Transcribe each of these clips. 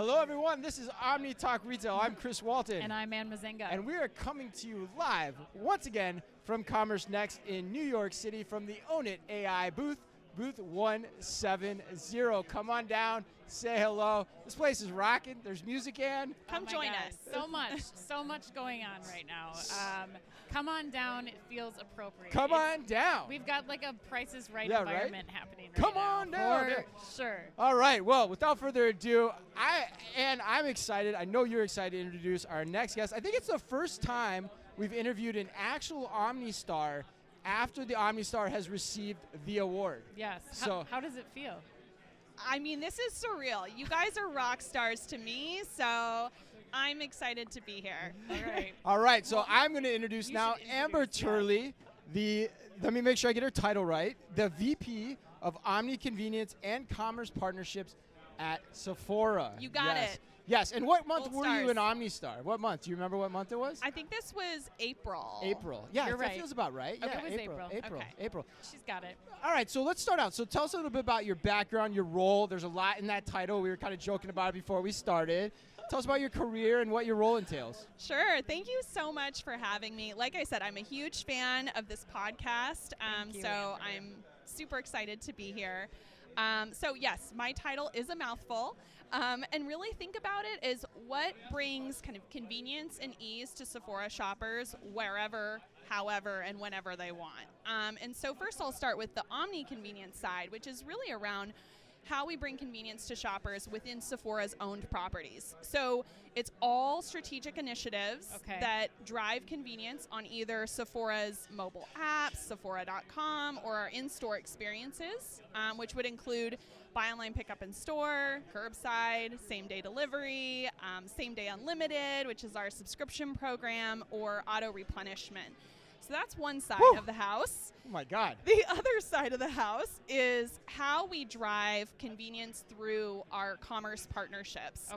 Hello, everyone. This is Omni Talk Retail. I'm Chris Walton. And I'm Ann Mazinga. And we are coming to you live, once again, from CommerceNext in New York City from the Ownit AI booth 170. Come on down, say hello. This place is rocking. There's music, Ann. Come join us. So much going on right now. Come on down. It feels appropriate. Come on down. We've got like a Price is Right environment happening right Come now. on down. For sure. All right. Well, without further ado, I'm excited. I know you're excited to introduce our next guest. I think it's the first time we've interviewed an actual OmniStar after the OmniStar has received the award. Yes. So how does it feel? I mean, this is surreal. You guys are rock stars to me, so I'm excited to be here. All right. All right, so I'm going to introduce now Amber introduce, Turley, let me make sure I get her title right, the VP of Omni Convenience and Commerce Partnerships at Sephora. You got it. Yes, and what month Gold were you stars. in OmniStar? What month? Do you remember what month it was? I think this was April. April. Yeah, You're that right. feels about right. Okay, Yeah, it was April. Okay. April. She's got it. All right, so let's start out. So tell us a little bit about your background, your role. There's a lot in that title. We were kind of joking about it before we started. Tell us about your career and what your role entails. Sure. Thank you so much for having me. Like I said, I'm a huge fan of this podcast, Thank you, so Amber. I'm super excited to be here. So yes, my title is a mouthful. And really think about it as what brings kind of convenience and ease to Sephora shoppers wherever, however, and whenever they want. And so first I'll start with the Omni convenience side, which is really around how we bring convenience to shoppers within Sephora's owned properties. So it's all strategic initiatives that drive convenience on either Sephora's mobile apps, Sephora.com, or our in-store experiences, which would include buy online, pick up in store, curbside, same-day delivery, same-day unlimited, which is our subscription program, or auto-replenishment. So that's one side of the house. Oh, my God. The other side of the house is how we drive convenience through our commerce partnerships.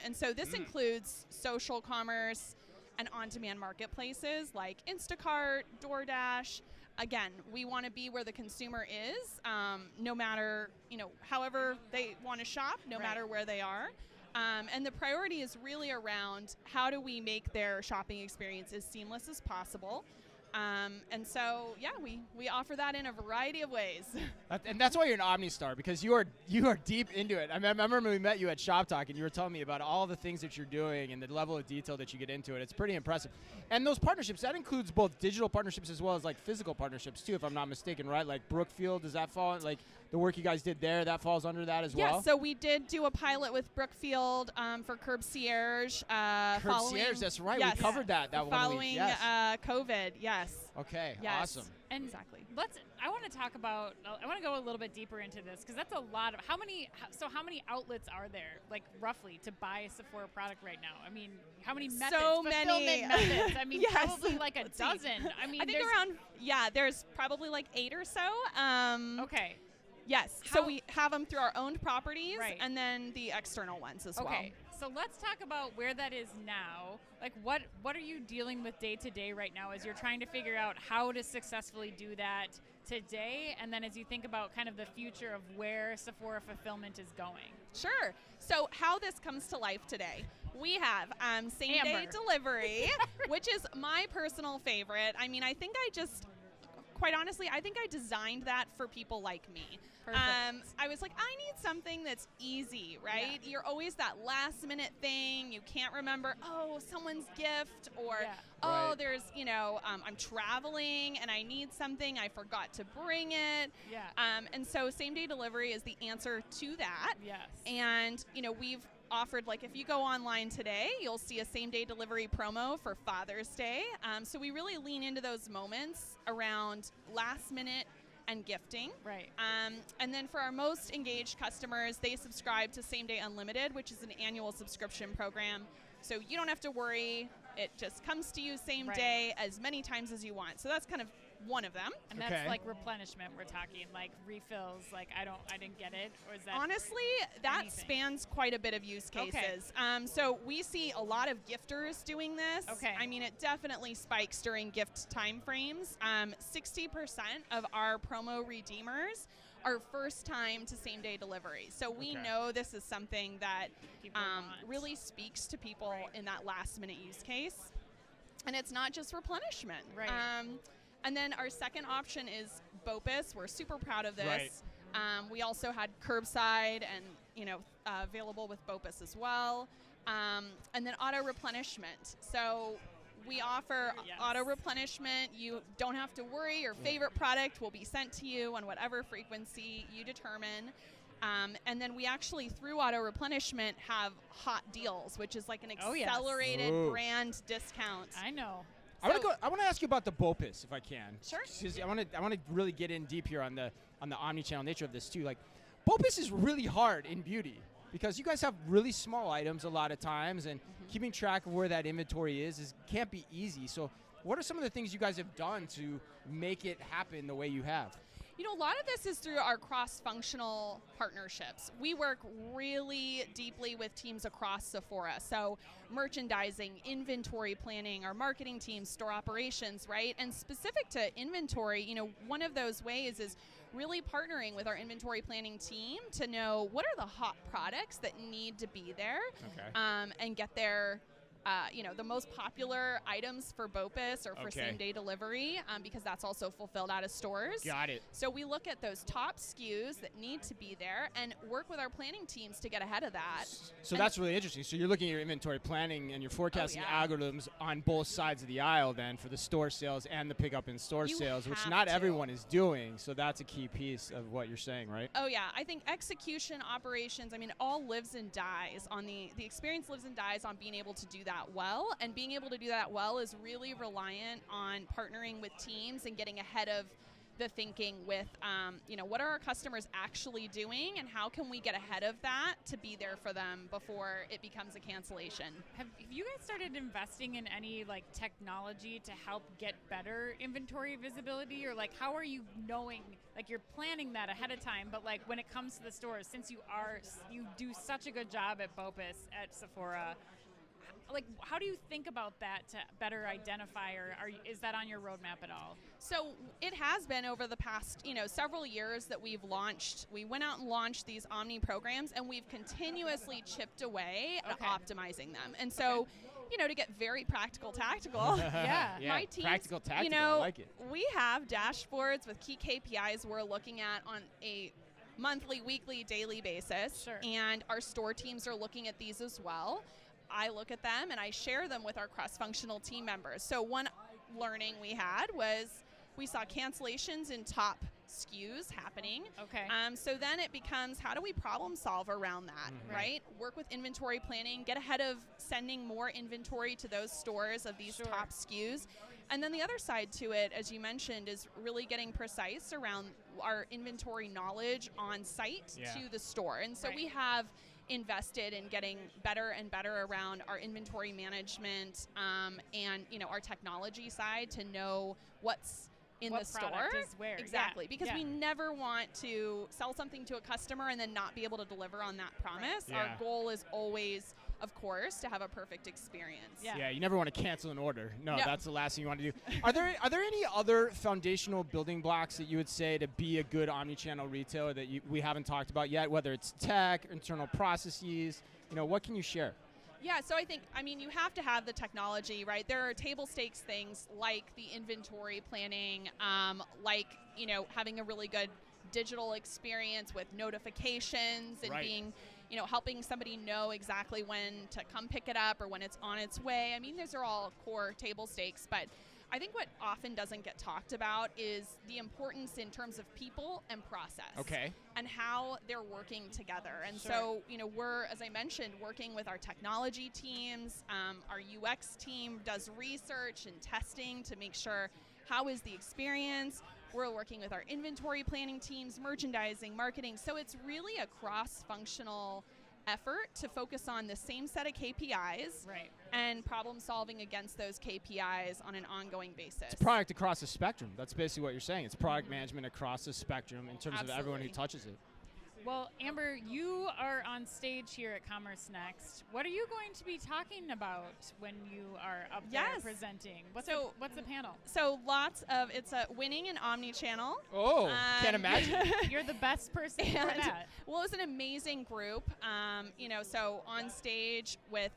And so this includes social commerce and on-demand marketplaces like Instacart, DoorDash. Again, we want to be where the consumer is, no matter, however they want to shop, no matter where they are. And the priority is really around how do we make their shopping experience as seamless as possible. And so, yeah, we offer that in a variety of ways. And that's why you're an OmniStar, because you are deep into it. I mean, I remember when we met you at Shop Talk, and you were telling me about all the things that you're doing and the level of detail that you get into it. It's pretty impressive. And those partnerships, that includes both digital partnerships as well as like physical partnerships too, if I'm not mistaken, right? Like Brookfield, does that fall, like the work you guys did there, that falls under that as well? Yeah, so we did do a pilot with Brookfield for Curbside. Curbside, that's right. Yes. We covered that one week. Following Yes. COVID, yes. Okay, Yes. awesome. And exactly. I want to go a little bit deeper into this because that's a lot of how many outlets are there, like roughly, to buy a Sephora product right now? I mean, how many methods? So many fulfillment methods. I mean, Yes. probably like a dozen. I mean, I think there's probably like 8 or so. Okay. Yes. So we have them through our owned properties and then the external ones as well. Okay. So let's talk about where that is now. Like, what are you dealing with day to day right now as you're trying to figure out how to successfully do that today, and then as you think about kind of the future of where Sephora fulfillment is going? Sure. So how this comes to life today. We have same-day delivery, which is my personal favorite. I mean, quite honestly, I think I designed that for people like me. I was like, I need something that's easy, right? Yeah. You're always that last minute thing. You can't remember, someone's gift, or, there's, I'm traveling and I need something. I forgot to bring it. Yeah. And so same day delivery is the answer to that. Yes. And, we've offered, like, if you go online today, you'll see a same-day delivery promo for Father's Day. So we really lean into those moments around last minute and gifting. Right. And then for our most engaged customers, they subscribe to Same Day Unlimited, which is an annual subscription program. So you don't have to worry. It just comes to you same day as many times as you want. So that's kind of one of them. And that's like replenishment we're talking, like refills, like I didn't get it, or is that honestly that spans quite a bit of use cases. So we see a lot of gifters doing this. I mean, it definitely spikes during gift time frames. 60% of our promo redeemers are first time to same day delivery. So we Okay. know this is something that People want. really speaks to people Right. in that last minute use case. And it's not just replenishment. Right. And then our second option is BOPIS. We're super proud of this. Right. We also had curbside and available with BOPIS as well. And then auto-replenishment. So we offer Yes. auto-replenishment. You don't have to worry. Your favorite product will be sent to you on whatever frequency you determine. And then we actually, through auto-replenishment, have hot deals, which is like an Oh, yes. accelerated Ooh. brand discount. I know. I want to ask you about the BOPIS, if I can. Sure. 'Cause I want to really get in deep here on the omnichannel nature of this too. Like, BOPIS is really hard in beauty because you guys have really small items a lot of times, and keeping track of where that inventory is can't be easy. So, what are some of the things you guys have done to make it happen the way you have? A lot of this is through our cross-functional partnerships. We work really deeply with teams across Sephora. So merchandising, inventory planning, our marketing team, store operations, right? And specific to inventory, one of those ways is really partnering with our inventory planning team to know what are the hot products that need to be there, Okay. and get their the most popular items for BOPIS or for Okay. same-day delivery, because that's also fulfilled out of stores. Got it. So we look at those top SKUs that need to be there and work with our planning teams to get ahead of that. So And- that's really interesting. So you're looking at your inventory planning and you're forecasting yeah. algorithms on both sides of the aisle then for the store sales and the pickup in store You sales, which have not to. everyone is doing. So that's a key piece of what you're saying, right? Oh yeah, I think execution, operations, it all lives and dies on the experience lives and dies on being able to do that well, and being able to do that well is really reliant on partnering with teams and getting ahead of the thinking with, what are our customers actually doing and how can we get ahead of that to be there for them before it becomes a cancellation. Have you guys started investing in any technology to help get better inventory visibility, or how are you knowing, you're planning that ahead of time, but when it comes to the stores, since you do such a good job at BOPIS at Sephora, how do you think about that to better identify, or is that on your roadmap at all? So it has been over the past, several years that we went out and launched these Omni programs, and we've continuously chipped away at Okay. optimizing them. And so, to get very practical, tactical, Yeah. my teams, practical, tactical. I like it. we have dashboards with key KPIs we're looking at on a monthly, weekly, daily basis. Sure. And our store teams are looking at these as well. I look at them and I share them with our cross-functional team members. So one learning we had was we saw cancellations in top SKUs happening. Okay. So then it becomes, how do we problem solve around that, right? Work with inventory planning, get ahead of sending more inventory to those stores of these Sure. top SKUs. And then the other side to it, as you mentioned, is really getting precise around our inventory knowledge on site Yeah. to the store. And so Right. we have invested in getting better and better around our inventory management, and our technology side to know what's in What the store. product is where, yeah, Exactly, because yeah. we never want to sell something to a customer and then not be able to deliver on that promise. Yeah. Our goal is always, of course, to have a perfect experience. Yeah. Yeah, you never want to cancel an order. No, No. that's the last thing you want to do. Are there any other foundational building blocks that you would say to be a good omnichannel retailer that we haven't talked about yet? Whether it's tech, internal processes, what can you share? Yeah, so I think, you have to have the technology, right? There are table stakes things like the inventory planning, having a really good digital experience with notifications and Right. being, helping somebody know exactly when to come pick it up or when it's on its way. Those are all core table stakes, but I think what often doesn't get talked about is the importance in terms of people and process. Okay. And how they're working together. And Sure. so, we're, as I mentioned, working with our technology teams. Our UX team does research and testing to make sure how is the experience. We're working with our inventory planning teams, merchandising, marketing. So it's really a cross-functional effort to focus on the same set of KPIs Right. and problem solving against those KPIs on an ongoing basis. It's product across the spectrum. That's basically what you're saying. It's product management across the spectrum in terms of everyone who Absolutely. touches it. Well, Amber, you are on stage here at CommerceNext. What are you going to be talking about when you are up there presenting? What's the panel? So it's a winning an Omnichannel. Oh, can't imagine. You're the best person for that. Well, it was an amazing group. So on stage with,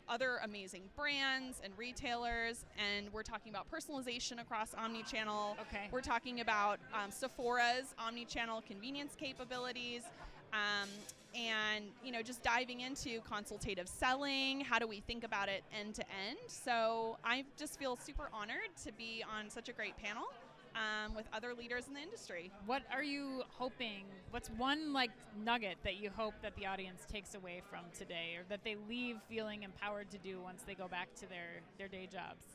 other amazing brands and retailers, and we're talking about personalization across Omnichannel. Okay. We're talking about Sephora's Omnichannel convenience capabilities, and just diving into consultative selling. How do we think about it end to end? So I just feel super honored to be on such a great panel with other leaders in the industry. What are you hoping? What's one nugget that you hope that the audience takes away from today, or that they leave feeling empowered to do once they go back to their day jobs?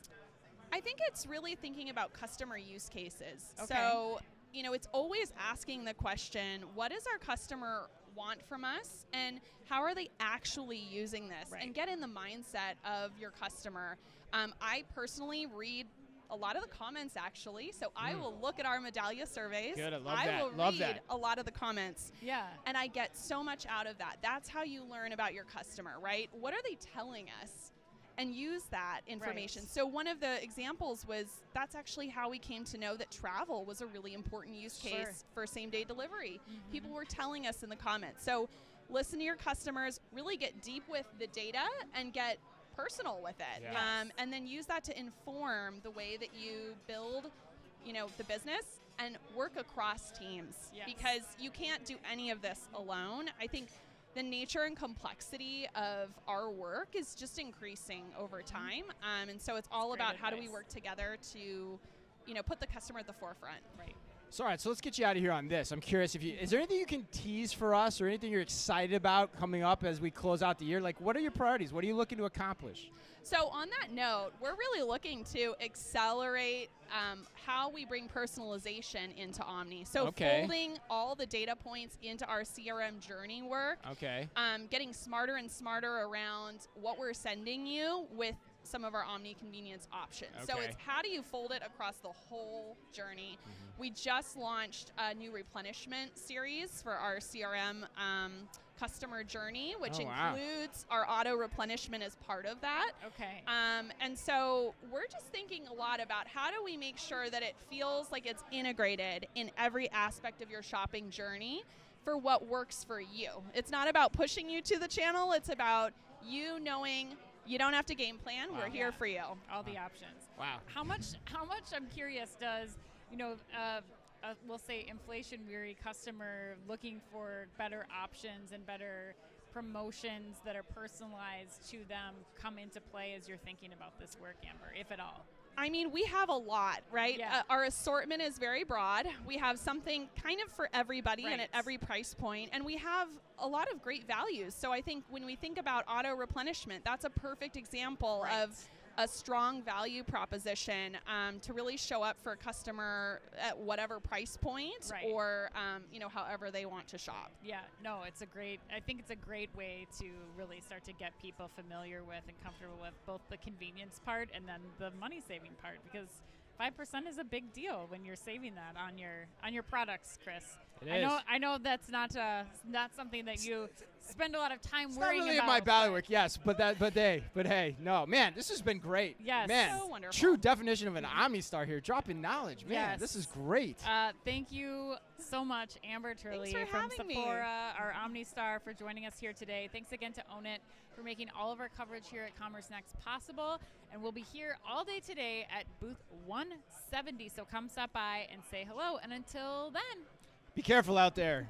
I think it's really thinking about customer use cases. Okay. So, it's always asking the question, what does our customer want from us, and how are they actually using this? Right. And get in the mindset of your customer. I personally read a lot of the comments, actually. So I will look at our Medallia surveys. Good, I love I that. will Love read that. a lot of the comments. Yeah. And I get so much out of that. That's how you learn about your customer, right? What are they telling us? And use that information. Right. So one of the examples was that's actually how we came to know that travel was a really important use case for same-day delivery. Mm-hmm. People were telling us in the comments. So listen to your customers, really get deep with the data and get personal with it, Yeah. and then use that to inform the way that you build, the business and work across teams. Yes. Because you can't do any of this alone. I think the nature and complexity of our work is just increasing over time, and so it's all about how do we work together to, put the customer at the forefront. Right. So, all right, so let's get you out of here on this. I'm curious is there anything you can tease for us, or anything you're excited about coming up as we close out the year? What are your priorities? What are you looking to accomplish? So on that note, we're really looking to accelerate how we bring personalization into Omni. So folding all the data points into our CRM journey work. Okay. Getting smarter and smarter around what we're sending you with some of our Omni convenience options. So Okay. it's how do you fold it across the whole journey. We just launched a new replenishment series for our CRM customer journey, which includes our auto-replenishment as part of that. Okay. And so we're just thinking a lot about how do we make sure that it feels like it's integrated in every aspect of your shopping journey for what works for you. It's not about pushing you to the channel. It's about you knowing you don't have to game plan. We're here for you. All the options. Wow. How much, I'm curious, does, we'll say inflation-weary customer looking for better options and better promotions that are personalized to them come into play as you're thinking about this work, Amber, if at all? I mean, we have a lot, right? Yeah. Our assortment is very broad. We have something kind of for everybody and at every price point, and we have a lot of great values. So I think when we think about auto-replenishment, that's a perfect example of a strong value proposition to really show up for a customer at whatever price point or however they want to shop. Yeah, no, I think it's a great way to really start to get people familiar with and comfortable with both the convenience part and then the money saving part, because 5% is a big deal when you're saving that on your products, Chris. It is. I know that's not something that you spend a lot of time It's worrying not really about. in my bailiwick, yes, but hey, no, man, this has been great. Yes. Man, So wonderful. true definition of an OmniStar here, dropping knowledge. Man, Yes. this is great. Thank you so much, Amber Turley Thanks for from having me. Sephora, our OmniStar, for joining us here today. Thanks again to Ownit for making all of our coverage here at CommerceNext possible. And we'll be here all day today at booth 170. So come stop by and say hello. And until then, Be careful out there.